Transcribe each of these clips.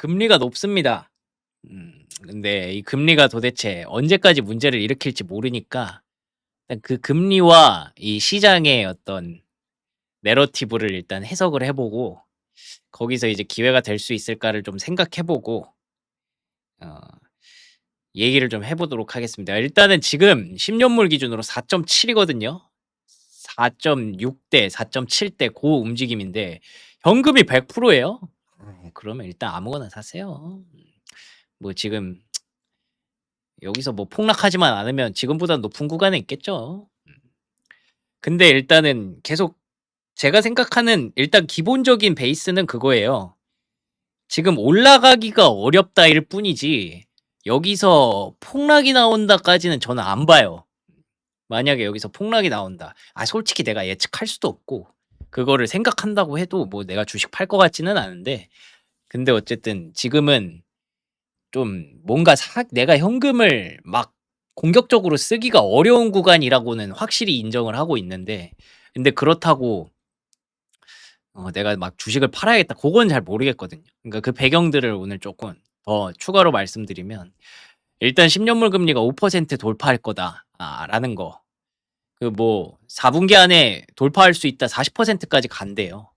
금리가 높습니다. 근데 이 금리가 도대체 언제까지 문제를 일으킬지 모르니까 일단 그 금리와 이 시장의 어떤 내러티브를 일단 해석을 해 보고 거기서 이제 기회가 될 수 있을까를 좀 생각해 보고 어 얘기를 좀 해 보도록 하겠습니다. 일단은 지금 10 년물 기준으로 4.7 이거든요. 4.6 대 4.7 대 고 움직임인데 현금이 100% 예요. 그러면 일단 아무거나 사세요. 뭐 지금 여기서 뭐 폭락하지만 않으면 지금보다 높은 구간에 있겠죠. 근데 일단은 계속 제가 생각하는 일단 기본적인 베이스는 그거예요. 지금 올라가기가 어렵다일 뿐이지 여기서 폭락이 나온다까지는 저는 안 봐요. 만약에 여기서 폭락이 나온다. 솔직히 내가 예측할 수도 없고 그거를 생각한다고 해도 뭐 내가 주식 팔 것 같지는 않은데 근데 어쨌든 지금은 좀 뭔가 내가 현금을 막 공격적으로 쓰기가 어려운 구간이라고는 확실히 인정을 하고 있는데 근데 그렇다고 내가 막 주식을 팔아야겠다 그건 잘 모르겠거든요. 그러니까 그 배경들을 오늘 조금 더 추가로 말씀드리면 일단 10 년물 금리가 5% 돌파할 거다 라는 거. 그 뭐 4분기 안에 돌파할 수 있다 40% 까지 간대요.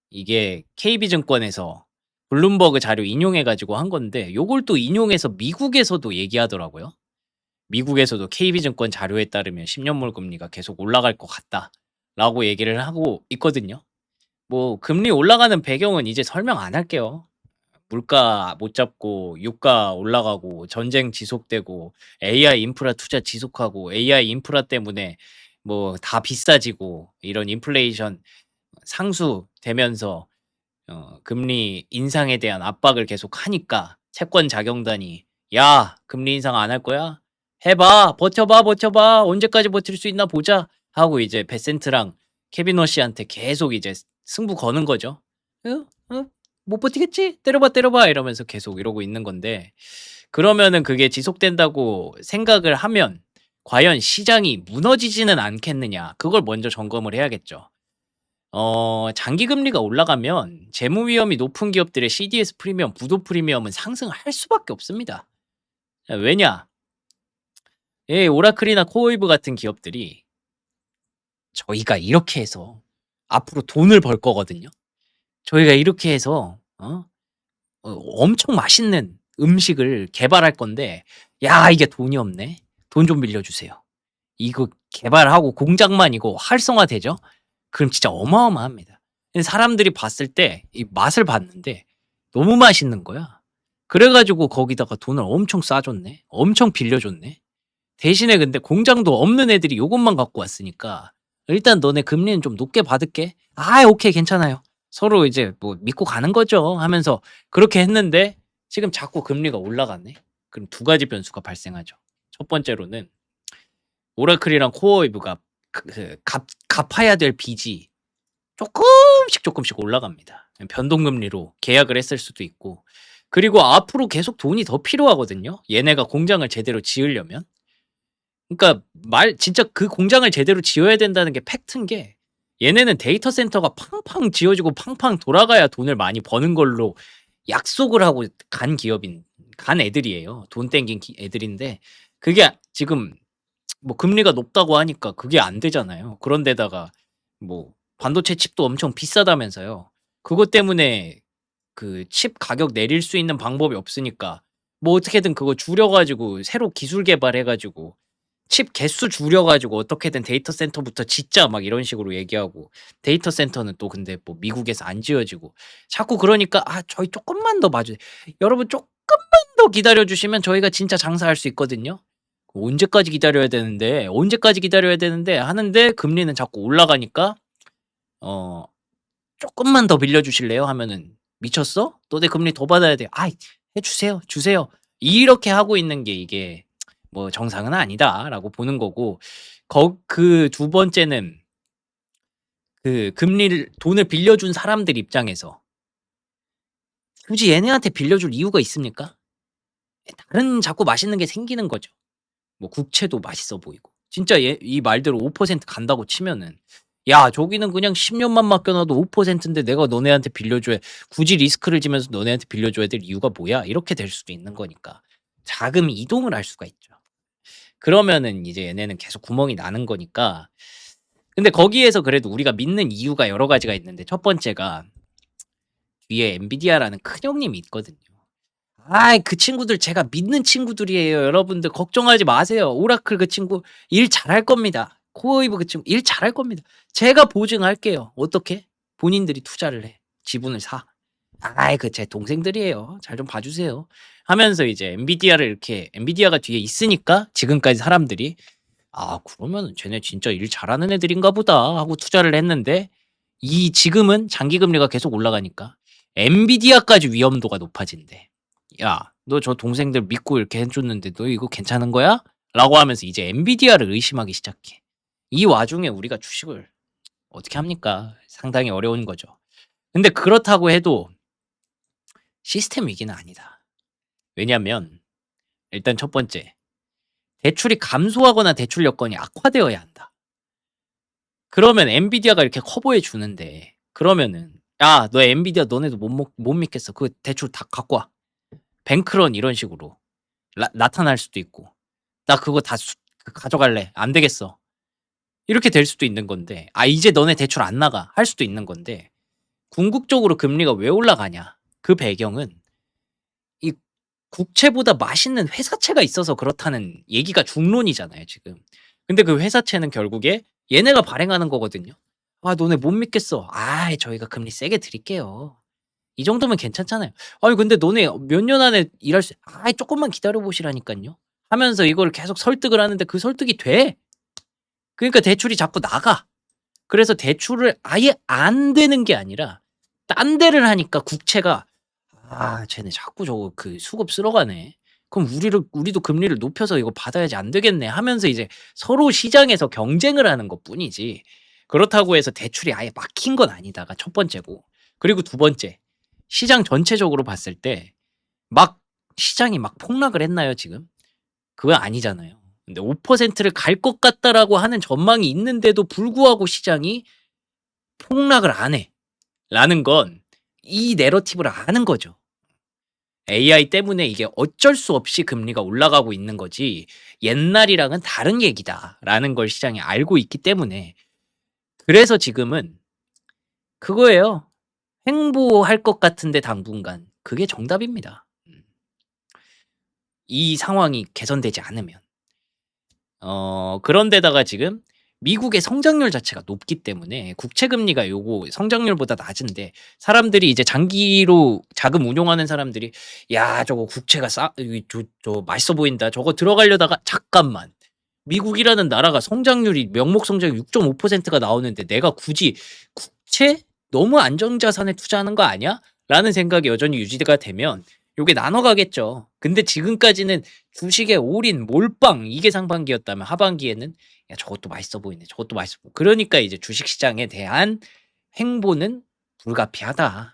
이게 KB증권에서 블룸버그 자료 인용해 가지고 한 건데 요걸 또 인용해서 미국에서도 얘기하더라고요. 미국에서도 KB증권 자료에 따르면 10 년물 금리가 계속 올라갈 것 같다라고 얘기를 하고 있거든요. 뭐 금리 올라가는 배경은 이제 설명 안 할게요. 물가 못 잡고 유가 올라가고 전쟁 지속되고 AI 인프라 투자 지속하고 AI 인프라 때문에 뭐 다 비싸지고 이런 인플레이션 상수되면서 금리 인상에 대한 압박을 계속하니까 채권 자경단이 "야 금리 인상 안 할 거야? 해 봐. 버텨 봐. 언제까지 버틸 수 있나 보자." 하고 이제 베센트랑 케빈 워시한테 계속 이제 승부 거는 거죠. "어? 어? 못 버티겠지? 때려 봐." 이러면서 계속 이러고 있는 건데 그러면은 그게 지속된다고 생각을 하면 과연 시장이 무너지지는 않겠느냐 그걸 먼저 점검을 해야겠죠. 장기 금리가 올라가면 재무 위험이 높은 기업들의 CDS 프리미엄, 부도 프리미엄은 상승할 수밖에 없습니다. 왜냐? 오라클이나 코오이브 같은 기업들이 저희가 이렇게 해서 앞으로 돈을 벌 거거든요. 저희가 이렇게 해서 엄청 맛있는 음식을 개발할 건데 야 이게 돈이 없네. 돈 좀 빌려주세요. 이거 개발하고 공장만 이거 활성화되죠? 그럼 진짜 어마어마합니다. 사람들이 봤을 때 이 맛을 봤는데 너무 맛있는 거야. 그래 가지고 거기다가 돈을 엄청 싸줬네. 엄청 빌려줬네. 대신에 근데 공장도 없는 애들이 요것만 갖고 왔으니까 "일단 너네 금리는 좀 높게 받을게." 오케이 괜찮아요." 서로 이제 뭐 믿고 가는 거죠 하면서 그렇게 했는데 지금 자꾸 금리가 올라가네. 그럼 두 가지 변수가 발생하죠. 첫 번째로는 오라클이랑 코어웨이브가 갚아야 될 빚이 조금씩 올라갑니다. 변동금리로 계약을 했을 수도 있고 그리고 앞으로 계속 돈이 더 필요하거든요. 얘네가 공장을 제대로 지으려면. 그러니까 진짜 그 공장을 제대로 지어야 된다는 게 팩트인 게 얘네는 데이터 센터가 팡팡 지어지고 팡팡 돌아가야 돈을 많이 버는 걸로 약속을 하고 간 애들이에요. 돈 땡긴 애들인데 그게 지금 뭐 금리가 높다고 하니까 그게 안 되잖아요. 그런데다가 뭐 반도체 칩도 엄청 비싸다면서요. 그것 때문에 그 칩 가격 내릴 수 있는 방법이 없으니까 뭐 어떻게든 그거 줄여 가지고 새로 기술 개발해 가지고 칩 개수 줄여 가지고 어떻게든 데이터 센터부터 짓자 막 이런 식으로 얘기하고 데이터 센터는 또 근데 뭐 미국에서 안 지어지고 자꾸 그러니까 저희 쪼끔만 더 봐주세요. 여러분 쪼끔만 더 기다려 주시면 저희가 진짜 장사할 수 있거든요. 언제까지 기다려야 되는데 하는데 금리는 자꾸 올라가니까 어 "쪼끔만 더 빌려 주실래요?" 하면은 "미쳤어? 너네 금리 더 받아야 돼." 해 주세요. 주세요." 이렇게 하고 있는 게 이게 뭐 '정상은 아니다.'라고 보는 거고 그 두 번째는 그 돈을 빌려준 사람들 입장에서 굳이 얘네한테 빌려줄 이유가 있습니까? 다른 자꾸 맛있는 게 생기는 거죠. 뭐 국채도 맛있어 보이고. 진짜 이 말대로 5% 간다고 치면은 야, 저기는 그냥 10년만 맡겨놔도 5%인데 내가 너네한테 빌려줘야, 굳이 리스크를 지면서 너네한테 빌려줘야 될 이유가 뭐야? 이렇게 될 수도 있는 거니까. 자금 이동을 할 수가 있죠. 그러면은 이제 얘네는 계속 구멍이 나는 거니까. 근데 거기에서 그래도 우리가 믿는 이유가 여러 가지가 있는데, 첫 번째가 뒤에 엔비디아라는 큰형님이 있거든요. 아이, 그 친구들 제가 믿는 친구들이에요. 여러분들 걱정하지 마세요. 오라클 그 친구 일 잘할 겁니다. 코어이브 그 친구 일 잘할 겁니다. 제가 보증할게요. 어떻게? 본인들이 투자를 해. 지분을 사. 아이, 그 제 동생들이에요. 잘 좀 봐주세요. 하면서 이제 엔비디아를 이렇게, 엔비디아가 뒤에 있으니까 지금까지 사람들이, 아, 그러면 쟤네 진짜 일 잘하는 애들인가 보다 하고 투자를 했는데, 이 지금은 장기 금리가 계속 올라가니까 엔비디아까지 위험도가 높아진대. 야, 너 저 동생들 믿고 이렇게 해줬는데 너 이거 괜찮은 거야? 라고 하면서 이제 엔비디아를 의심하기 시작해. 이 와중에 우리가 주식을 어떻게 합니까? 상당히 어려운 거죠. 근데 그렇다고 해도 시스템 위기는 아니다. 왜냐면 일단 첫 번째, 대출이 감소하거나 대출 여건이 악화되어야 한다. 그러면 엔비디아가 이렇게 커버해 주는데, 그러면은 야, 너 엔비디아 너네도 못 믿겠어. 그 대출 다 갖고 와. 뱅크런 이런 식으로 나타날 수도 있고, 나 그거 다 가져갈래. 안 되겠어. 이렇게 될 수도 있는 건데, 아, 이제 너네 대출 안 나가. 할 수도 있는 건데, 궁극적으로 금리가 왜 올라가냐? 그 배경은 이 국채보다 맛있는 회사채가 있어서 그렇다는 얘기가 중론이잖아요, 지금. 근데 그 회사채는 결국에 얘네가 발행하는 거거든요. 아, 너네 못 믿겠어. 아, 저희가 금리 세게 드릴게요. 이 정도면 괜찮잖아요. 아니, 근데 너네 몇 년 안에 일할 수, 아, 조금만 기다려 보시라니까요. 하면서 이걸 계속 설득을 하는데 그 설득이 돼. 그러니까 대출이 자꾸 나가. 그래서 대출을 아예 안 되는 게 아니라 딴 데를 하니까 국채가, 아, 쟤네 자꾸 저거 그 수급 쓸어가네. 그럼 우리도 금리를 높여서 이거 받아야지 안 되겠네 하면서 이제 서로 시장에서 경쟁을 하는 것뿐이지, 그렇다고 해서 대출이 아예 막힌 건 아니다가 첫 번째고. 그리고 두 번째, 시장 전체적으로 봤을 때 막 시장이 막 폭락을 했나요, 지금? 그건 아니잖아요. 근데 5%를 갈 것 같다라고 하는 전망이 있는데도 불구하고 시장이 폭락을 안 해. 라는 건 이 내러티브를 아는 거죠. AI 때문에 이게 어쩔 수 없이 금리가 올라가고 있는 거지, 옛날이랑은 다른 얘기다라는 걸 시장이 알고 있기 때문에. 그래서 지금은 그거예요. 횡보할 것 같은데 당분간. 그게 정답입니다. 이 상황이 개선되지 않으면. 그런데다가 지금 미국의 성장률 자체가 높기 때문에 국채 금리가 요거 성장률보다 낮은데, 사람들이 이제 장기로 자금 운용하는 사람들이, 야, 저거 국채가 저 맛있어 보인다. 저거 들어가려다가, 잠깐만. 미국이라는 나라가 성장률이 명목 성장률 6.5%가 나오는데 내가 굳이 국채 너무 안정자산에 투자하는 거 아니야? 라는 생각이 여전히 유지가 되면 요게 나눠 가겠죠. 근데 지금까지는 주식에 올인 몰빵 이게 상반기였다면, 하반기에는 야, 저것도 맛있어 보이네. 저것도 맛있어 보이네. 그러니까 이제 주식 시장에 대한 횡보는 불가피하다라고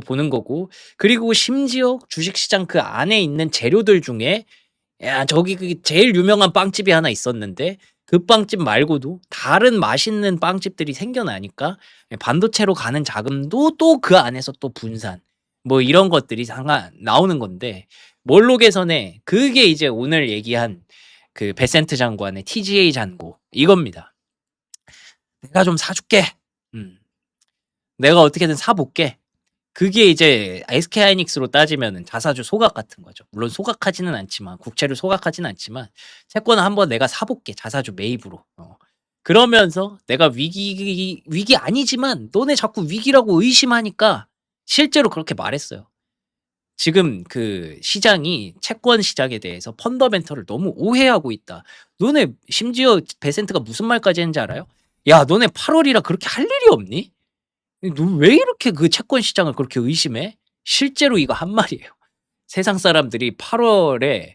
보는 거고. 그리고 심지어 주식 시장 그 안에 있는 재료들 중에, 야, 저기 그 제일 유명한 빵집이 하나 있었는데 그 빵집 말고도 다른 맛있는 빵집들이 생겨나니까 반도체로 가는 자금도 또 그 안에서 또 분산, 뭐 이런 것들이 나오는 건데, 뭘로 개선해? 그게 이제 오늘 얘기한 그 베센트 장관의 TGA 잔고 이겁니다. 내가 좀 사줄게. 내가 어떻게든 사볼게. 그게 이제 SK하이닉스로 따지면은 자사주 소각 같은 거죠. 물론 소각하지는 않지만, 국채를 소각하지는 않지만, 채권을 한번 내가 사볼게. 자사주 매입으로. 그러면서 내가 위기 아니지만 너네 자꾸 위기라고 의심하니까 실제로 그렇게 말했어요. 지금 그 시장이 채권 시장에 대해서 펀더멘털을 너무 오해하고 있다. 너네 심지어 베센트가 무슨 말까지 했는지 알아요? 야, 너네 8월이라 그렇게 할 일이 없니? 너 왜 이렇게 그 채권 시장을 그렇게 의심해? 실제로 이거 한 말이에요. 세상 사람들이 8월에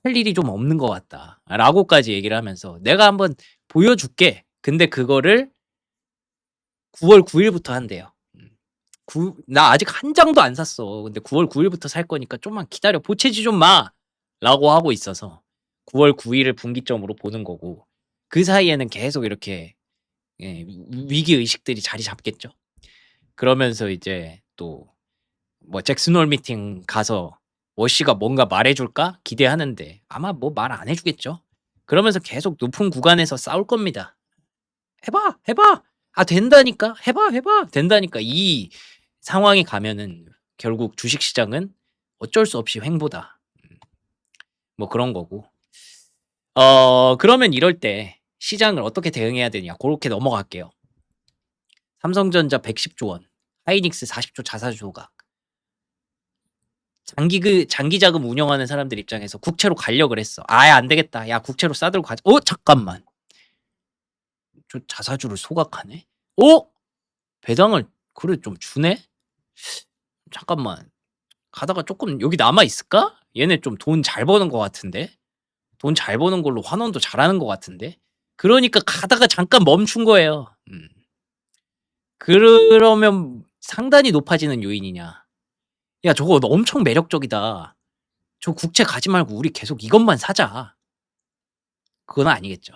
할 일이 좀 없는 것 같다. 라고까지 얘기를 하면서 내가 한번 보여줄게. 근데 그거를 9월 9일부터 한대요. 나 아직 한 장도 안 샀어. 근데 9월 9일부터 살 거니까 좀만 기다려. 보채지 좀 마. 라고 하고 있어서 9월 9일을 분기점으로 보는 거고, 그 사이에는 계속 이렇게 예, 위기 의식들이 자리 잡겠죠. 그러면서 이제 또 뭐 잭슨홀 미팅 가서 워시가 뭔가 말해줄까 기대하는데 아마 뭐 말 안 해주겠죠. 그러면서 계속 높은 구간에서 싸울 겁니다. 해봐, 해봐. 아 된다니까. 해봐, 해봐. 된다니까. 이 상황이 가면은 결국 주식시장은 어쩔 수 없이 횡보다. 뭐 그런 거고. 그러면 이럴 때 시장을 어떻게 대응해야 되냐? 고렇게 넘어갈게요. 삼성전자 110조 원, 하이닉스 40조 자사주 소각. 장기 자금 운영하는 사람들 입장에서 국채로 가려고 그랬어. 아예 안 되겠다. 야, 국채로 싸들고 가자. 잠깐만. 저 자사주를 소각하네? 배당을 그래 좀 주네? 잠깐만. 가다가 조금 여기 남아 있을까? 얘네 좀 돈 잘 버는 것 같은데? 돈 잘 버는 걸로 환원도 잘하는 것 같은데? 그러니까 가다가 잠깐 멈춘 거예요. 그러면 상단이 높아지는 요인이냐? 야, 저거 엄청 매력적이다. 저 국채 가지 말고 우리 계속 이것만 사자. 그건 아니겠죠.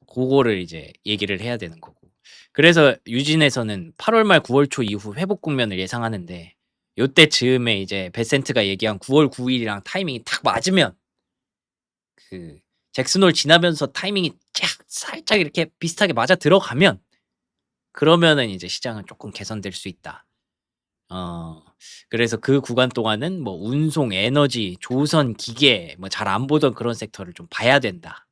그거를 이제 얘기를 해야 되는 거고. 그래서 유진에서는 8월 말 9월 초 이후 회복 국면을 예상하는데 요때 즈음에 이제 베센트가 얘기한 9월 9일이랑 타이밍이 딱 맞으면 그 잭슨홀 지나면서 타이밍이 쫙 살짝 이렇게 비슷하게 맞아 들어가면 그러면은 이제 시장은 조금 개선될 수 있다. 그래서 그 구간 동안은 뭐 운송, 에너지, 조선, 기계 뭐 잘 안 보던 그런 섹터를 좀 봐야 된다.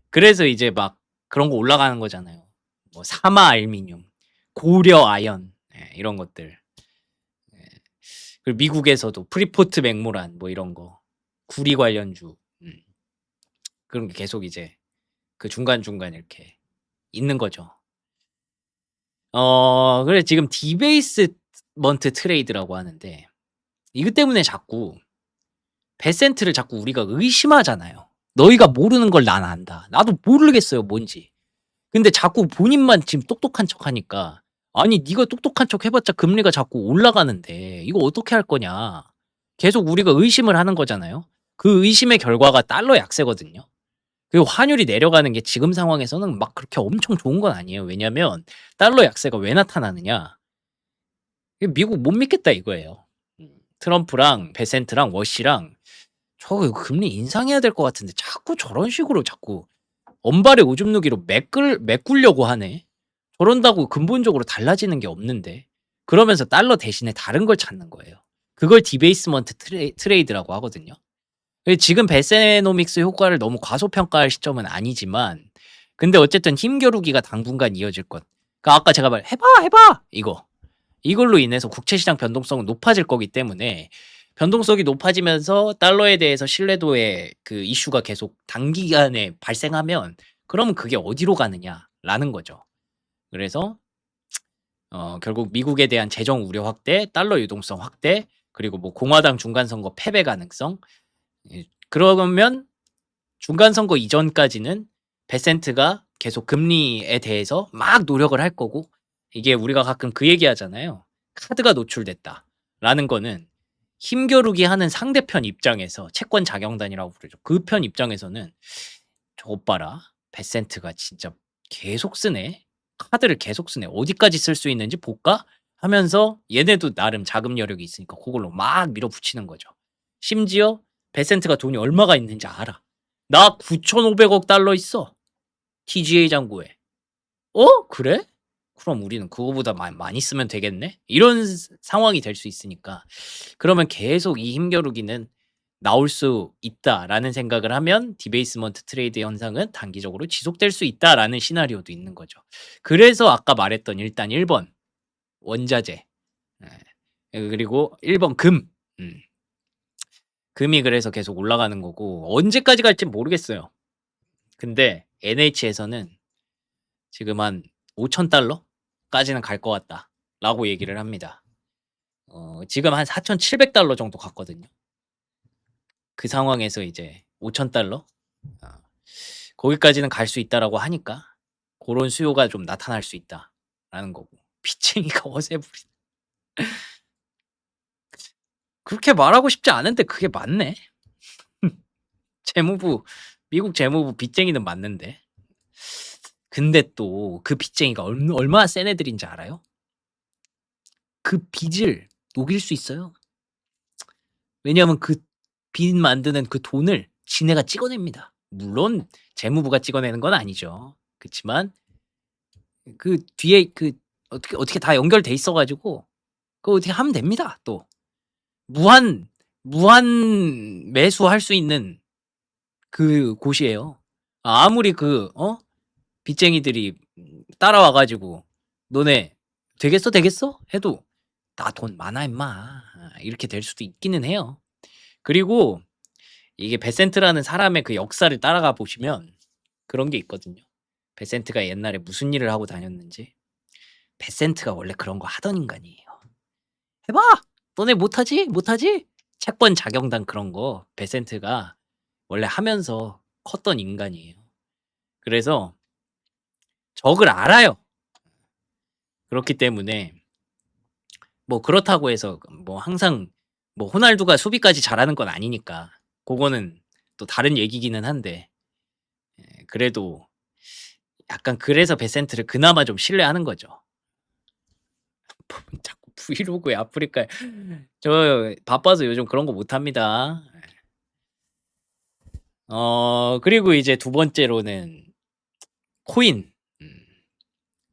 그래서 이제 막 그런 거 올라가는 거잖아요. 뭐 사마 알미늄, 고려 아연 이런 것들. 예. 그리고 미국에서도 프리포트 맥모란 뭐 이런 거, 구리 관련주 그런 게 계속 이제 그 중간중간 이렇게 있는 거죠. 그래 지금 디베이스먼트 트레이드라고 하는데 이것 때문에 자꾸 베센트를 자꾸 우리가 의심하잖아요. 너희가 모르는 걸 난 안다. 나도 모르겠어요, 뭔지. 근데 자꾸 본인만 지금 똑똑한 척하니까 아니 네가 똑똑한 척 해봤자 금리가 자꾸 올라가는데 이거 어떻게 할 거냐. 계속 우리가 의심을 하는 거잖아요. 그 의심의 결과가 달러 약세거든요. 그리고 환율이 내려가는 게 지금 상황에서는 막 그렇게 엄청 좋은 건 아니에요. 왜냐면 달러 약세가 왜 나타나느냐. 미국 못 믿겠다 이거예요. 트럼프랑 베센트랑 워시랑 저거 금리 인상해야 될 것 같은데 자꾸 저런 식으로 자꾸 언발의 오줌 누기로 메꾸려고 하네. 저런다고 근본적으로 달라지는 게 없는데. 그러면서 달러 대신에 다른 걸 찾는 거예요. 그걸 디베이스먼트 트레이드라고 하거든요. 지금 베세노믹스 효과를 너무 과소평가할 시점은 아니지만 근데 어쨌든 힘겨루기가 당분간 이어질 것. 그러니까 아까 제가 말 해봐 이걸로 인해서 국채시장 변동성은 높아질 거기 때문에 변동성이 높아지면서 달러에 대해서 신뢰도의 그 이슈가 계속 단기간에 발생하면 그러면 그게 어디로 가느냐라는 거죠. 그래서 결국 미국에 대한 재정 우려 확대, 달러 유동성 확대, 그리고 뭐 공화당 중간 선거 패배 가능성. 그러면 중간 선거 이전까지는 베센트가 계속 금리에 대해서 막 노력을 할 거고 이게 우리가 가끔 그 얘기 하잖아요. 카드가 노출됐다라는 거는 힘겨루기 하는 상대편 입장에서 채권 자경단이라고 부르죠. 그 편 입장에서는 저것 봐라. 베센트가 진짜 계속 쓰네. 카드를 계속 쓰네. 어디까지 쓸 수 있는지 볼까? 하면서 얘네도 나름 자금 여력이 있으니까 그걸로 막 밀어붙이는 거죠. 심지어 베센트가 돈이 얼마가 있는지 알아. 나 9,500억 달러 있어. TGA 잔고에. 그래? 그럼 우리는 그거보다 많이 쓰면 되겠네? 이런 상황이 될 수 있으니까. 그러면 계속 이 힘겨루기는 나올 수 있다라는 생각을 하면 디베이스먼트 트레이드 현상은 단기적으로 지속될 수 있다라는 시나리오도 있는 거죠. 그래서 아까 말했던 일단 1번 원자재. 그리고 1번 금. 금이 그래서 계속 올라가는 거고 언제까지 갈지 모르겠어요. 근데 NH에서는 지금 한 5,000달러까지는 갈 것 같다라고 얘기를 합니다. 지금 한 4,700달러 정도 갔거든요. 그 상황에서 이제 5,000달러 거기까지는 갈 수 있다라고 하니까 그런 수요가 좀 나타날 수 있다라는 거고 빚쟁이가 어세 부리. 그렇게 말하고 싶지 않은데 그게 맞네. 재무부 미국 재무부 빚쟁이는 맞는데 근데 또 그 빚쟁이가 얼마나 센 애들인지 알아요? 그 빚을 녹일 수 있어요. 왜냐하면 그 빚 만드는 그 돈을 지네가 찍어냅니다. 물론 재무부가 찍어내는 건 아니죠. 그치만 그 뒤에 그 어떻게 다 연결돼 있어 가지고 그거 어떻게 하면 됩니다 또. 무한 매수할 수 있는 그 곳이에요. 아무리 빚쟁이들이 따라와 가지고 "너네 되겠어, 되겠어?" 해도 "나 돈 많아 임마." 이렇게 될 수도 있기는 해요. 그리고 이게 베센트라는 사람의 그 역사를 따라가 보시면 그런 게 있거든요. 베센트가 옛날에 무슨 일을 하고 다녔는지. 베센트가 원래 그런 거 하던 인간이에요. "해 봐. 너네 못하지? 못하지?" 채권 자경단 그런 거 베센트가 원래 하면서 컸던 인간이에요. 그래서 적을 알아요. 그렇기 때문에 뭐 그렇다고 해서 뭐 항상 뭐 호날두가 수비까지 잘하는 건 아니니까 고거는 또 다른 얘기기는 한데 그래도 약간 그래서 베센트를 그나마 좀 신뢰하는 거죠. 자꾸 브이로그에 아프리카에 저 바빠서 요즘 그런 거 못 합니다. 그리고 이제 두 번째로는 코인.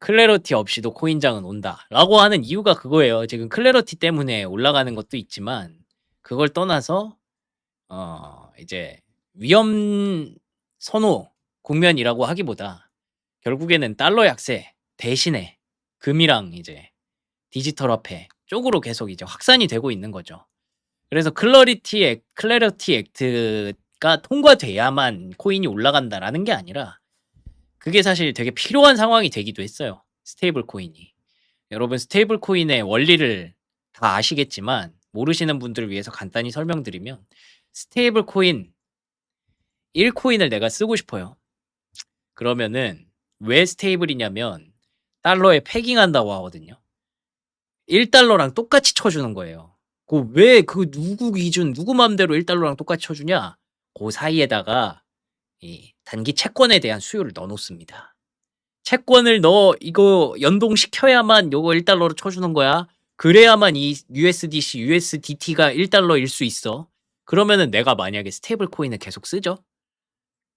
"클래러티 없이도 코인장은 온다."라고 하는 이유가 그거예요. 지금 클래러티 때문에 올라가는 것도 있지만 그걸 떠나서 이제 위험 선호 국면이라고 하기보다 결국에는 달러 약세 대신에 금이랑 이제 디지털 화폐 쪽으로 계속 이제 확산이 되고 있는 거죠. 그래서 클래리티 액트가 통과돼야만 코인이 올라간다라는 게 아니라 그게 사실 되게 필요한 상황이 되기도 했어요, 스테이블 코인이. 여러분 스테이블 코인의 원리를 다 아시겠지만 모르시는 분들을 위해서 간단히 설명드리면 스테이블 코인 1 코인을 내가 쓰고 싶어요. 그러면은 왜 스테이블이냐면 달러에 패깅한다고 하거든요. 1달러랑 똑같이 쳐주는 거예요. 왜 누구 기준 누구 맘대로 1달러랑 똑같이 쳐주냐? 그 사이에다가 이 단기 채권에 대한 수요를 넣어 놓습니다. 채권을 이거 연동시켜야만 요거 1달러로 쳐주는 거야. 그래야만 이 USDC, USDT가 1달러일 수 있어. 그러면은 내가 만약에 스테이블 코인을 계속 쓰죠.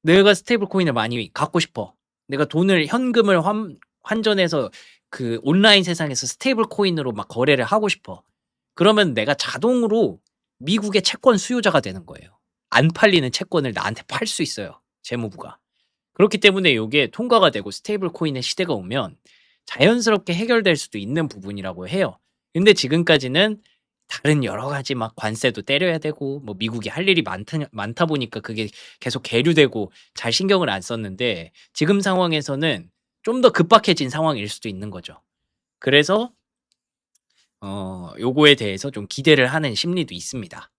내가 스테이블 코인을 많이 갖고 싶어. 내가 돈을 현금을 환전해서 그 온라인 세상에서 스테이블 코인으로 막 거래를 하고 싶어. 그러면 내가 자동으로 미국의 채권 수요자가 되는 거예요. 안 팔리는 채권을 나한테 팔 수 있어요, 재무부가. 그렇기 때문에 요게 통과가 되고 스테이블 코인의 시대가 오면 자연스럽게 해결될 수도 있는 부분이라고 해요. 근데 지금까지는 다른 여러 가지 막 관세도 때려야 되고 뭐 미국이 할 일이 많다 보니까 그게 계속 계류되고 잘 신경을 안 썼는데 지금 상황에서는 좀 더 급박해진 상황일 수도 있는 거죠. 그래서 요거에 대해서 좀 기대를 하는 심리도 있습니다.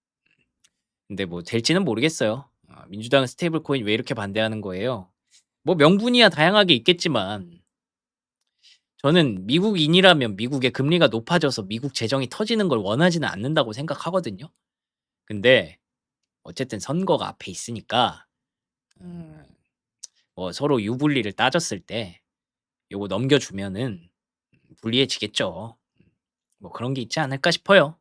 근데 뭐 될지는 모르겠어요. 민주당은 스테이블 코인 왜 이렇게 반대하는 거예요? 뭐 명분이야 다양하게 있겠지만 저는 미국인이라면 미국의 금리가 높아져서 미국 재정이 터지는 걸 원하지는 않는다고 생각하거든요. 근데 어쨌든 선거가 앞에 있으니까 음 뭐 서로 유불리를 따졌을 때 요거 넘겨주면은 불리해지겠죠. 뭐 그런 게 있지 않을까 싶어요.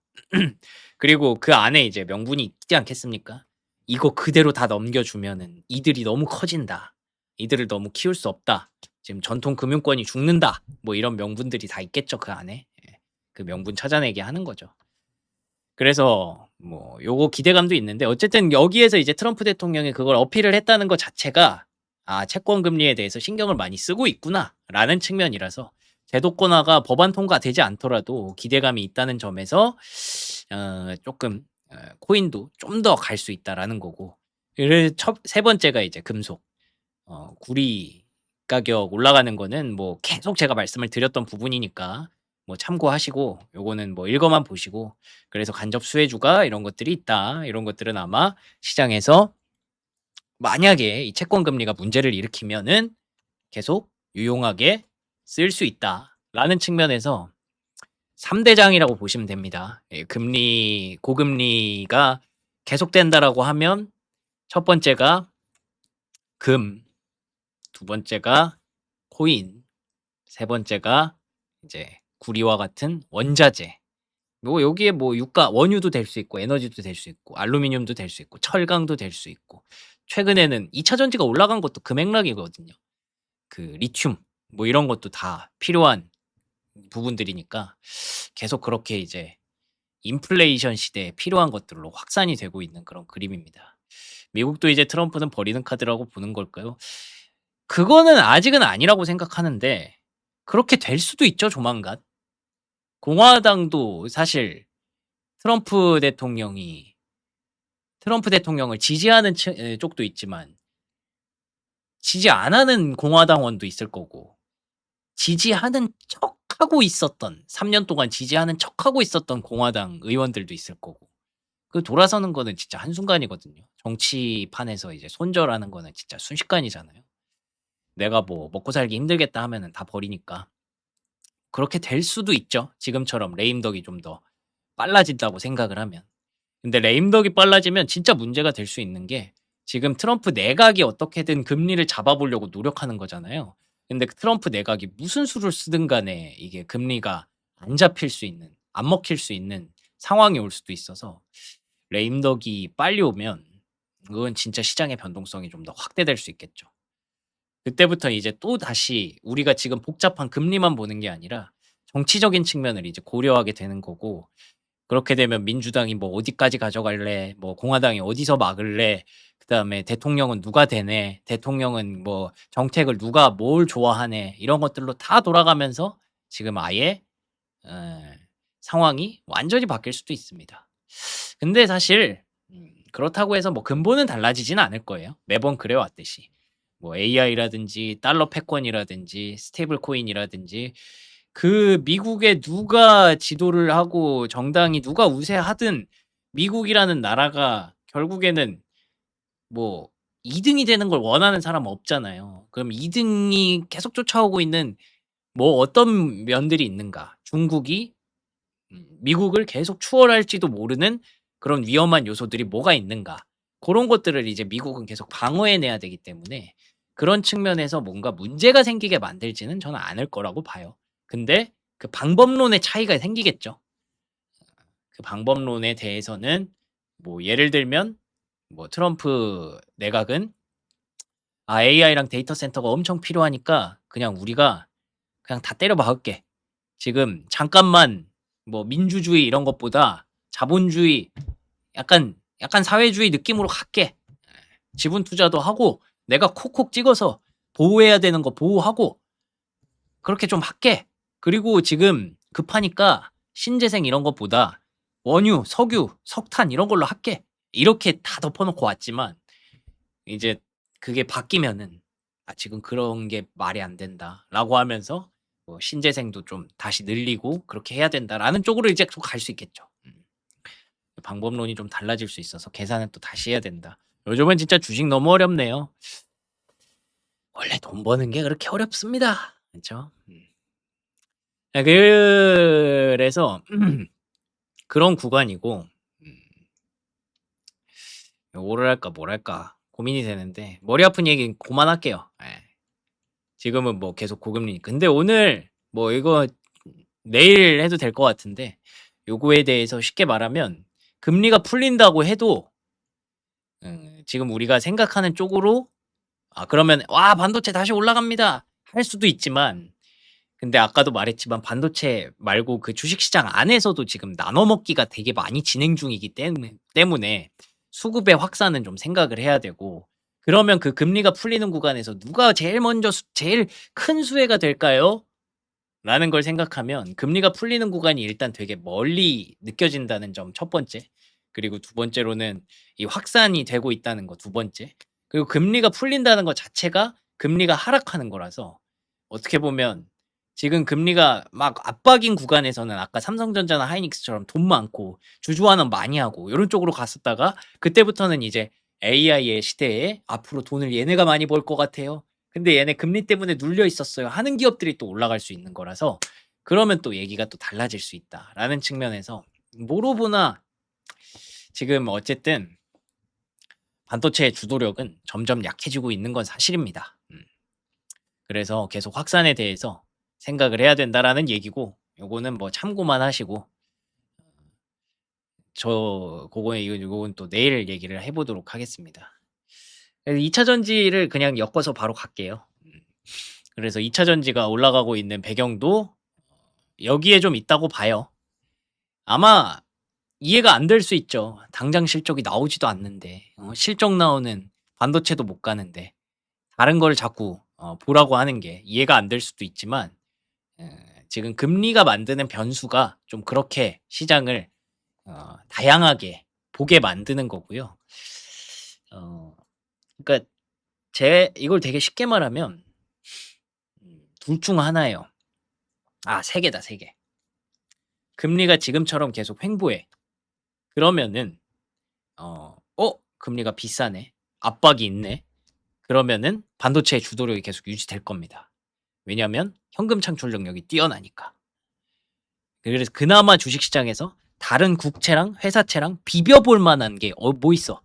그리고 그 안에 이제 명분이 있지 않겠습니까? "이거 그대로 다 넘겨주면은 이들이 너무 커진다. 이들을 너무 키울 수 없다. 지금 전통 금융권이 죽는다." 뭐 이런 명분들이 다 있겠죠, 그 안에. 예. 그 명분 찾아내게 하는 거죠. 그래서 뭐 요거 기대감도 있는데 어쨌든 여기에서 이제 트럼프 대통령이 그걸 어필을 했다는 것 자체가 '아 채권 금리에 대해서 신경을 많이 쓰고 있구나.'라는 측면이라서 제도권화가 법안 통과되지 않더라도 기대감이 있다는 점에서 쪼끔 코인도 좀 더 갈 수 있다라는 거고. 세 번째가 이제 금속. 구리 가격 올라가는 거는 뭐 계속 제가 말씀을 드렸던 부분이니까 뭐 참고하시고 요거는 뭐 읽어만 보시고 그래서 간접 수혜주가 이런 것들이 있다. 이런 것들은 아마 시장에서 만약에 이 채권 금리가 문제를 일으키면은 계속 유용하게 쓸 수 있다라는 측면에서 3 대장이라고 보시면 됩니다. 예 고금리가 계속된다라고 하면 첫 번째가 금, 두 번째가 코인, 세 번째가 이제 구리와 같은 원자재. 뭐 여기에 뭐 유가, 원유도 될 수 있고 에너지도 될 수 있고 알루미늄도 될 수 있고 철강도 될 수 있고 최근에는 2차 전지가 올라간 것도 그 맥락이거든요. 그 리튬 뭐 이런 것도 다 필요한 부분들이니까 계속 그렇게 이제 인플레이션 시대에 필요한 것들로 확산이 되고 있는 그런 그림입니다. 미국도 이제 트럼프는 버리는 카드라고 보는 걸까요? 그거는 아직은 아니라고 생각하는데 그렇게 될 수도 있죠, 조만간. 공화당도 사실 트럼프 대통령이 트럼프 대통령을 지지하는 쪽도 있지만 지지 안 하는 공화당원도 있을 거고 지지하는 척하고 있었던 3년 동안 지지하는 척하고 있었던 공화당 의원들도 있을 거고 그 돌아서는 거는 진짜 한순간이거든요. 정치판에서 이제 손절하는 거는 진짜 순식간이잖아요. 내가 뭐 먹고 살기 힘들겠다 하면은 다 버리니까. 그렇게 될 수도 있죠. 지금처럼 레임덕이 좀 더 빨라진다고 생각을 하면. 근데 레임덕이 빨라지면 진짜 문제가 될 수 있는 게 지금 트럼프 내각이 어떻게든 금리를 잡아보려고 노력하는 거잖아요. 근데 그 트럼프 내각이 무슨 수를 쓰든 간에 이게 금리가 안 잡힐 수 있는, 안 먹힐 수 있는 상황이 올 수도 있어서 레임덕이 빨리 오면 그건 진짜 시장의 변동성이 좀 더 확대될 수 있겠죠. 그때부터 이제 또다시 우리가 지금 복잡한 금리만 보는 게 아니라 정치적인 측면을 이제 고려하게 되는 거고 그렇게 되면 민주당이 뭐 어디까지 가져갈래? 뭐 공화당이 어디서 막을래? 그다음에 대통령은 누가 되네? 대통령은 뭐 정책을 누가 뭘 좋아하네? 이런 것들로 다 돌아가면서 지금 아예 어, 상황이 완전히 바뀔 수도 있습니다. 근데 사실 그렇다고 해서 뭐 근본은 달라지진 않을 거예요. 매번 그래 왔듯이. 뭐 AI라든지 달러 패권이라든지 스테이블 코인이라든지 그 미국에 누가 지도를 하고 정당이 누가 우세하든 미국이라는 나라가 결국에는 뭐 2등이 되는 걸 원하는 사람은 없잖아요. 그럼 2등이 계속 쫓아오고 있는 뭐 어떤 면들이 있는가? 중국이 미국을 계속 추월할지도 모르는 그런 위험한 요소들이 뭐가 있는가? 그런 것들을 이제 미국은 계속 방어해 내야 되기 때문에 그런 측면에서 뭔가 문제가 생기게 만들지는 저는 않을 거라고 봐요. 근데 그 방법론의 차이가 생기겠죠. 그 방법론에 대해서는 뭐 예를 들면 뭐 트럼프 내각은 AI랑 데이터 센터가 엄청 필요하니까 그냥 우리가 그냥 다 때려 박을게. 지금 잠깐만 뭐 민주주의 이런 것보다 자본주의 약간 사회주의 느낌으로 갈게. 지분 투자도 하고 내가 콕콕 찍어서 보호해야 되는 거 보호하고 그렇게 좀 할게. 그리고 지금 급하니까 신재생 이런 것보다 원유, 석유, 석탄 이런 걸로 할게. 이렇게 다 덮어놓고 왔지만 이제 그게 바뀌면은 지금 그런 게 말이 안 된다라고 하면서 뭐 신재생도 좀 다시 늘리고 그렇게 해야 된다라는 쪽으로 이제 또 갈 수 있겠죠. 방법론이 좀 달라질 수 있어서 계산은 또 다시 해야 된다. 요즘은 진짜 주식 너무 어렵네요. 원래 돈 버는 게 그렇게 어렵습니다. 그렇죠? 그래서 그런 구간이고 뭐를 할까 뭘 할까 고민이 되는데 머리 아픈 얘기 그만할게요. 예. 지금은 뭐 계속 고금리. 근데 오늘 뭐 이거 내일 해도 될 것 같은데 요거에 대해서 쉽게 말하면 금리가 풀린다고 해도 지금 우리가 생각하는 쪽으로 그러면 와 반도체 다시 올라갑니다 할 수도 있지만 근데 아까도 말했지만 반도체 말고 그 주식시장 안에서도 지금 나눠 먹기가 되게 많이 진행 중이기 때문에 수급의 확산은 좀 생각을 해야 되고 그러면 그 금리가 풀리는 구간에서 누가 제일 먼저 제일 큰 수혜가 될까요? 라는 걸 생각하면 금리가 풀리는 구간이 일단 되게 멀리 느껴진다는 점 첫 번째. 그리고 두 번째로는 이 확산이 되고 있다는 거 두 번째. 그리고 금리가 풀린다는 것 자체가 금리가 하락하는 거라서 어떻게 보면 지금 금리가 막 압박인 구간에서는 아까 삼성전자나 하이닉스처럼 돈 많고 주주환원 많이 하고 이런 쪽으로 갔었다가 그때부터는 이제 AI의 시대에 앞으로 돈을 얘네가 많이 벌 것 같아요. 근데 얘네 금리 때문에 눌려 있었어요. 하는 기업들이 또 올라갈 수 있는 거라서 그러면 또 얘기가 또 달라질 수 있다라는 측면에서 뭐로 보나 지금 어쨌든 반도체의 주도력은 점점 약해지고 있는 건 사실입니다. 그래서 계속 확산에 대해서 생각을 해야 된다라는 얘기고, 요거는 뭐 참고만 하시고, 요건 또 내일 얘기를 해보도록 하겠습니다. 2차 전지를 그냥 엮어서 바로 갈게요. 그래서 2차 전지가 올라가고 있는 배경도 여기에 좀 있다고 봐요. 아마 이해가 안 될 수 있죠. 당장 실적이 나오지도 않는데, 실적 나오는 반도체도 못 가는데, 다른 걸 자꾸 보라고 하는 게 이해가 안 될 수도 있지만, 지금 금리가 만드는 변수가 좀 그렇게 시장을 다양하게 보게 만드는 거고요. 그러니까 이걸 되게 쉽게 말하면 둘 중 하나예요. 세 개다, 세 개. 금리가 지금처럼 계속 횡보해. 그러면은 금리가 비싸네. 압박이 있네. 그러면은 반도체의 주도력이 계속 유지될 겁니다. 왜냐하면 현금 창출 능력이 뛰어나니까. 그래서 그나마 주식시장에서 다른 국채랑 회사채랑 비벼볼 만한 게 뭐 있어?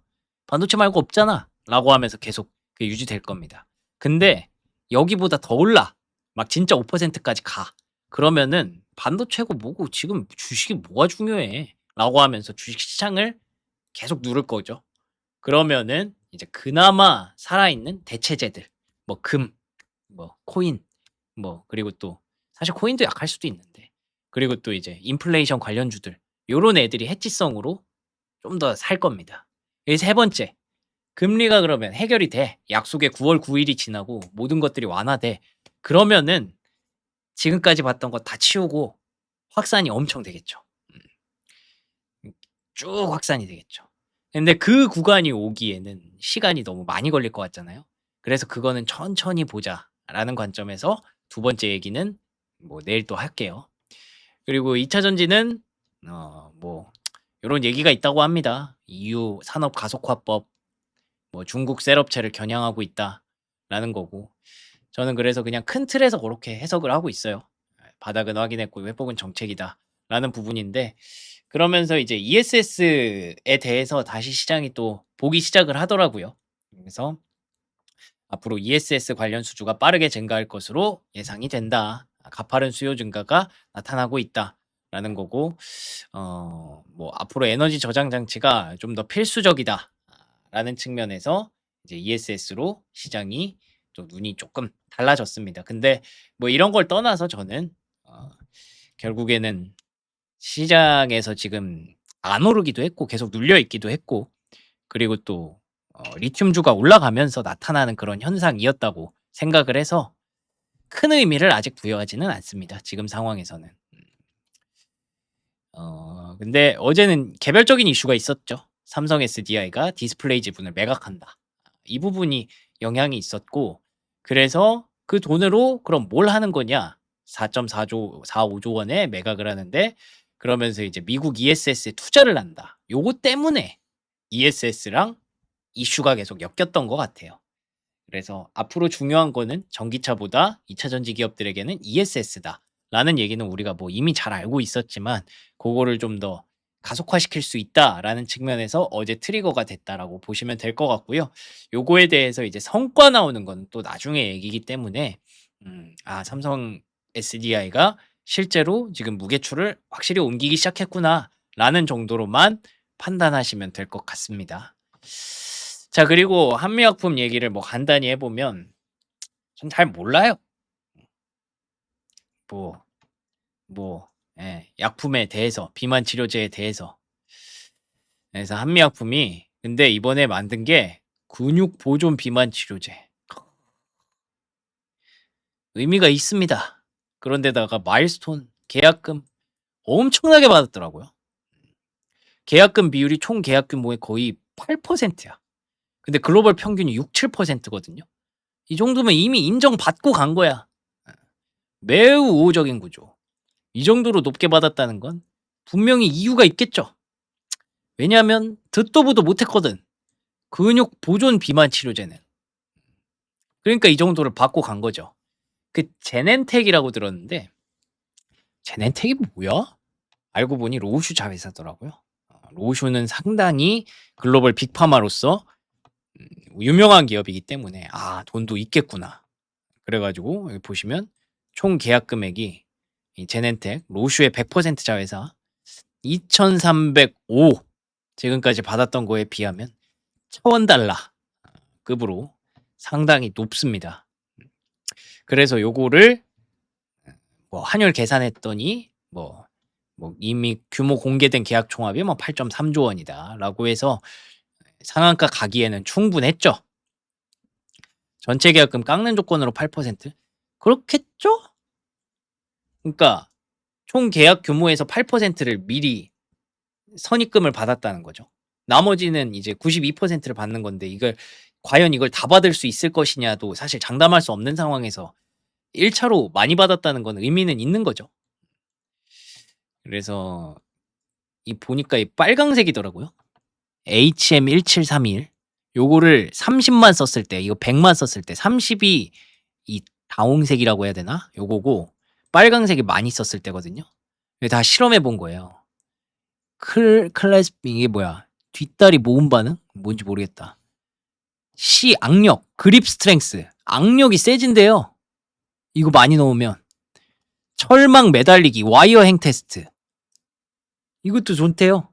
반도체 말고 없잖아. 라고 하면서 계속 유지될 겁니다. 근데 여기보다 더 올라. 막 진짜 5%까지 가. 그러면은 반도체고 뭐고 지금 주식이 뭐가 중요해. 라고 하면서 주식시장을 계속 누를 거죠. 그러면은 이제 그나마 살아있는 대체재들, 뭐 금, 뭐 코인, 뭐 그리고 또 사실 코인도 약할 수도 있는데, 그리고 또 이제 인플레이션 관련주들, 요런 애들이 해지성으로 좀 더 살 겁니다. 세 번째, 금리가 그러면 해결이 돼. 약속의 9월 9일이 지나고 모든 것들이 완화돼. 그러면은 지금까지 봤던 거 다 치우고 확산이 엄청 되겠죠. 쭉 확산이 되겠죠. 근데 그 구간이 오기에는 시간이 너무 많이 걸릴 것 같잖아요. 그래서 그거는 천천히 보자라는 관점에서 두 번째 얘기는 뭐 내일 또 할게요. 그리고 2차 전지는 뭐 요런 얘기가 있다고 합니다. EU 산업 가속화법, 뭐 중국 셀업체를 겨냥하고 있다라는 거고, 저는 그래서 그냥 큰 틀에서 그렇게 해석을 하고 있어요. 바닥은 확인했고 회복은 정책이다라는 부분인데, 그러면서 이제 ESS에 대해서 다시 시장이 또 보기 시작을 하더라고요. 그래서 앞으로 ESS 관련 수주가 빠르게 증가할 것으로 예상이 된다. 가파른 수요 증가가 나타나고 있다라는 거고, 뭐 앞으로 에너지 저장 장치가 좀 더 필수적이다라는 측면에서 이제 ESS로 시장이 또 눈이 조금 달라졌습니다. 근데 뭐 이런 걸 떠나서 저는 결국에는 시장에서 지금 안 오르기도 했고 계속 눌려 있기도 했고, 그리고 또 리튬주가 올라가면서 나타나는 그런 현상이었다고 생각을 해서 큰 의미를 아직 부여하지는 않습니다. 지금 상황에서는. 근데 어제는 개별적인 이슈가 있었죠. 삼성 SDI가 디스플레이 지분을 매각한다. 이 부분이 영향이 있었고, 그래서 그 돈으로 그럼 뭘 하는 거냐? 4.4조, 4, 5조 원에 매각을 하는데, 그러면서 이제 미국 ESS에 투자를 한다. 요거 때문에 ESS랑 이슈가 계속 엮였던 것 같아요. 그래서 앞으로 중요한 거는 전기차보다 2차 전지 기업들에게는 ESS다 라는 얘기는 우리가 뭐 이미 잘 알고 있었지만, 그거를 좀 더 가속화시킬 수 있다라는 측면에서 어제 트리거가 됐다라고 보시면 될 것 같고요. 요거에 대해서 이제 성과 나오는 건 또 나중에 얘기이기 때문에 삼성 SDI가 실제로 지금 무게추를 확실히 옮기기 시작했구나라는 정도로만 판단하시면 될 것 같습니다. 자, 그리고 한미약품 얘기를 뭐 간단히 해보면, 전 잘 몰라요. 약품에 대해서, 비만 치료제에 대해서. 그래서 한미약품이 근데 이번에 만든 게 근육 보존 비만 치료제. 의미가 있습니다. 그런데다가 마일스톤 계약금 엄청나게 받았더라고요. 계약금 비율이 총 계약 규모의 거의 8%야. 근데 글로벌 평균이 6, 7%거든요. 이 정도면 이미 인정받고 간 거야. 매우 우호적인 구조. 이 정도로 높게 받았다는 건 분명히 이유가 있겠죠. 왜냐하면 듣도 보도 못했거든. 근육 보존 비만 치료제는. 그러니까 이 정도를 받고 간 거죠. 그 제넨텍이라고 들었는데, 제넨텍이 뭐야? 알고 보니 로슈 자회사더라고요. 로슈는 상당히 글로벌 빅파마로서 유명한 기업이기 때문에 돈도 있겠구나. 그래가지고 여기 보시면 총 계약 금액이 이 제넨텍 로슈의 100% 자회사 2,305 지금까지 받았던 거에 비하면 $1,000 급으로 상당히 높습니다. 그래서 요거를 뭐 환율 계산했더니 뭐 이미 규모 공개된 계약 총합이 뭐 8.3조 원이다라고 해서 상한가 가기에는 충분했죠. 전체 계약금 깎는 조건으로 8%? 그렇겠죠? 그러니까 총 계약 규모에서 8%를 미리 선입금을 받았다는 거죠. 나머지는 이제 92%를 받는 건데 이걸 과연 이걸 다 받을 수 있을 것이냐도 사실 장담할 수 없는 상황에서 1차로 많이 받았다는 건 의미는 있는 거죠. 그래서 이 보니까 이 빨강색이더라고요. HM17321 요거를 30만 썼을 때 이거 100만 썼을 때 30이 이 다홍색이라고 해야 되나? 요거고 빨강색이 많이 썼을 때거든요. 다 실험해 본 거예요. 클래스 이게 뭐야? 뒷다리 모음 반응? 뭔지 모르겠다. C 악력, 그립 스트렝스. 악력이 세진대요. 이거 많이 넣으면. 철망 매달리기, 와이어 행 테스트. 이것도 좋대요.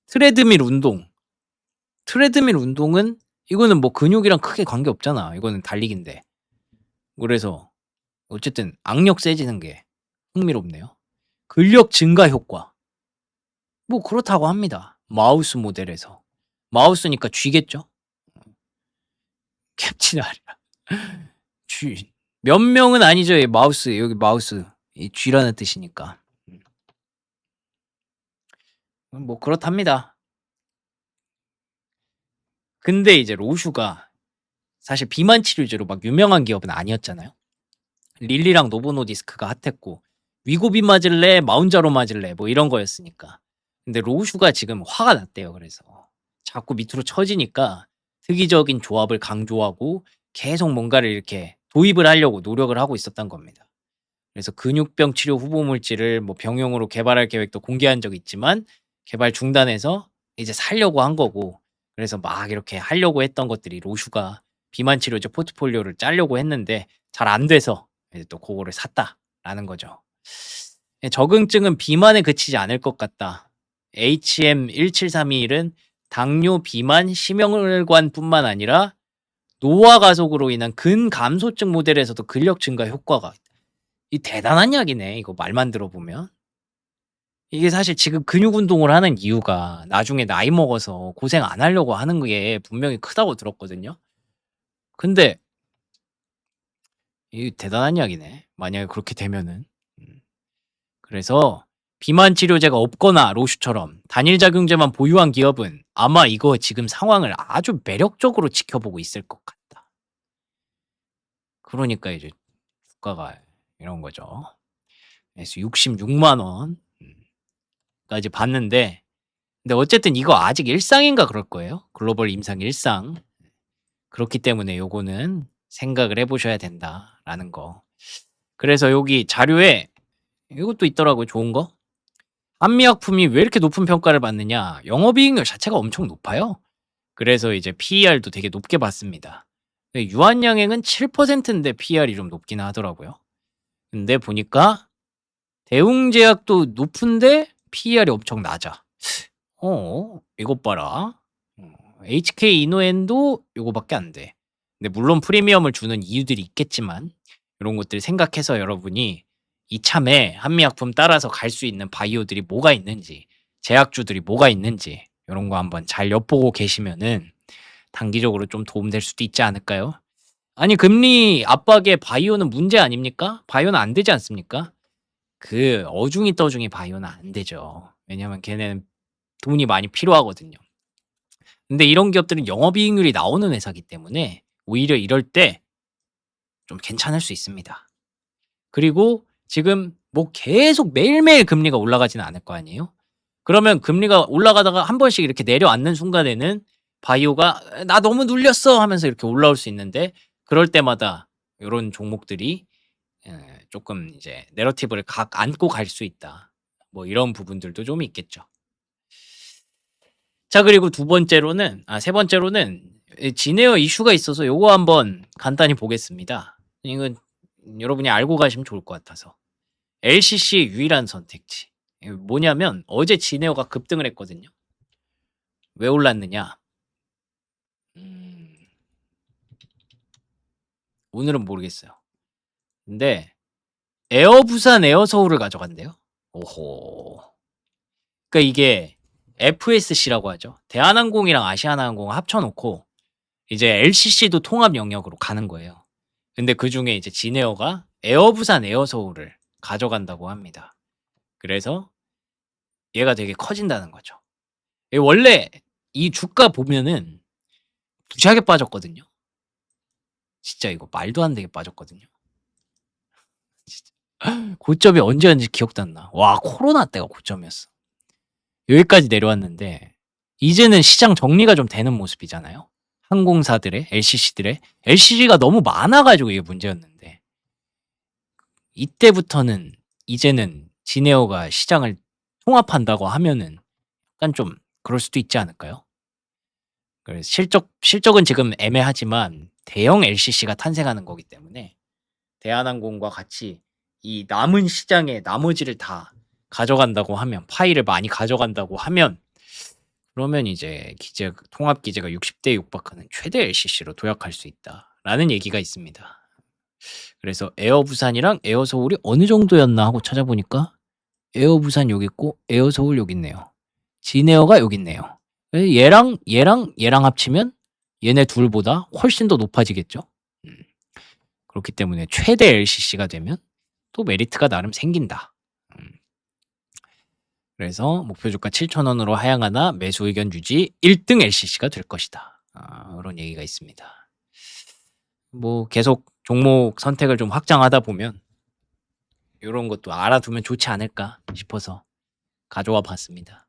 트레드밀 운동. 트레드밀 운동은 이거는 뭐 근육이랑 크게 관계 없잖아. 이거는 달리기인데. 그래서 어쨌든 악력 세지는 게 흥미롭네요. 근력 증가 효과. 뭐 그렇다고 합니다. 마우스 모델에서. 마우스니까 쥐겠죠? 캡틴 아리라. 쥐. 몇 명은 아니죠. 이 마우스. 여기 마우스. 이 쥐라는 뜻이니까. 뭐 그렇답니다. 근데 이제 로슈가 사실 비만 치료제로 막 유명한 기업은 아니었잖아요. 릴리랑 노보노디스크가 핫했고 위고비 맞을래 마운자로 맞을래 뭐 이런 거였으니까. 근데 로슈가 지금 화가 났대요. 그래서 자꾸 밑으로 처지니까 특이적인 조합을 강조하고 계속 뭔가를 이렇게 도입을 하려고 노력을 하고 있었던 겁니다. 그래서 근육병 치료 후보 물질을 뭐 병용으로 개발할 계획도 공개한 적이 있지만 개발 중단해서 이제 살려고 한 거고, 그래서 막 이렇게 하려고 했던 것들이 로슈가 비만 치료제 포트폴리오를 짜려고 했는데 잘 안 돼서 이제 또 그거를 샀다라는 거죠. 적응증은 비만에 그치지 않을 것 같다. HM17321은 당뇨, 비만, 심혈관뿐만 아니라 노화 가속으로 인한 근감소증 모델에서도 근력 증가 효과가. 이 대단한 약이네. 이거 말만 들어보면. 이게 사실 지금 근육 운동을 하는 이유가 나중에 나이 먹어서 고생 안 하려고 하는 게 분명히 크다고 들었거든요. 근데 이 대단한 약이네. 만약에 그렇게 되면은. 그래서 비만 치료제가 없거나 로슈처럼 단일 작용제만 보유한 기업은 아마 이거 지금 상황을 아주 매력적으로 지켜보고 있을 것 같다. 그러니까 이제 주가가 이런 거죠. 그래서 66만 원까지 봤는데, 근데 어쨌든 이거 아직 일상인가 그럴 거예요. 글로벌 임상 일상. 그렇기 때문에 요거는 생각을 해보셔야 된다라는 거. 그래서 여기 자료에 이것도 있더라고요. 좋은 거. 한미약품이 왜 이렇게 높은 평가를 받느냐. 영업이익률 자체가 엄청 높아요. 그래서 이제 PER도 되게 높게 봤습니다. 유한양행은 7%인데 PER이 좀 높긴 하더라고요. 근데 보니까 대웅제약도 높은데 PER이 엄청 낮아. 이것 봐라. HK 이노엔도 요거밖에 안 돼. 근데 물론 프리미엄을 주는 이유들이 있겠지만 이런 것들 생각해서 여러분이 이참에 한미약품 따라서 갈 수 있는 바이오들이 뭐가 있는지, 제약주들이 뭐가 있는지 이런 거 한번 잘 엿보고 계시면은 단기적으로 좀 도움될 수도 있지 않을까요? 아니 금리 압박에 바이오는 문제 아닙니까? 바이오는 안 되지 않습니까? 그 어중이 떠중이 바이오는 안 되죠. 왜냐면 걔네는 돈이 많이 필요하거든요. 근데 이런 기업들은 영업이익률이 나오는 회사기 때문에 오히려 이럴 때 좀 괜찮을 수 있습니다. 그리고 지금 뭐 계속 매일매일 금리가 올라가지는 않을 거 아니에요? 그러면 금리가 올라가다가 한 번씩 이렇게 내려앉는 순간에는 바이오가 나 너무 눌렸어 하면서 이렇게 올라올 수 있는데, 그럴 때마다 이런 종목들이 조금 이제 내러티브를 안고 갈 수 있다. 뭐 이런 부분들도 좀 있겠죠. 자, 그리고 세 번째로는 진에어 이슈가 있어서 요거 한번 간단히 보겠습니다. 이건 여러분이 알고 가시면 좋을 것 같아서. LCC의 유일한 선택지. 이게 뭐냐면 어제 지네어가 급등을 했거든요. 왜 올랐느냐? 음, 오늘은 모르겠어요. 근데 에어 부산, 에어 서울을 가져간대요. 오호. 그러니까 이게 FSC라고 하죠. 대한항공이랑 아시아나항공 합쳐놓고 이제 LCC도 통합 영역으로 가는 거예요. 근데 그 중에 이제 진에어가 에어 부산, 에어 서울을 가져간다고 합니다. 그래서 얘가 되게 커진다는 거죠. 원래 이 주가 보면은 무지하게 빠졌거든요. 진짜 이거 말도 안 되게 빠졌거든요. 진짜. 고점이 언제였는지 기억도 안 나. 와, 코로나 때가 고점이었어. 여기까지 내려왔는데 이제는 시장 정리가 좀 되는 모습이잖아요. 항공사들의, LCC들의. LCC가 너무 많아가지고 이게 문제였는데 이때부터는 이제는 진에어가 시장을 통합한다고 하면은 약간 좀 그럴 수도 있지 않을까요? 그래서 실적은 지금 애매하지만 대형 LCC가 탄생하는 거기 때문에 대한항공과 같이 이 남은 시장의 나머지를 다 가져간다고 하면, 파이를 많이 가져간다고 하면, 그러면 이제 통합 기재가 60대에 육박하는 최대 LCC로 도약할 수 있다라는 얘기가 있습니다. 그래서 에어 부산이랑 에어 서울이 어느 정도였나 하고 찾아보니까 에어 부산 여기 있고 에어 서울 여기 있네요. 진에어가 여기 있네요. 얘랑 합치면 얘네 둘보다 훨씬 더 높아지겠죠. 그렇기 때문에 최대 LCC가 되면 또 메리트가 나름 생긴다. 그래서 목표 주가 7,000원으로 하향하나 매수 의견 유지 1등 LCC가 될 것이다. 그런 얘기가 있습니다. 뭐 계속 종목 선택을 좀 확장하다 보면 이런 것도 알아두면 좋지 않을까 싶어서 가져와 봤습니다.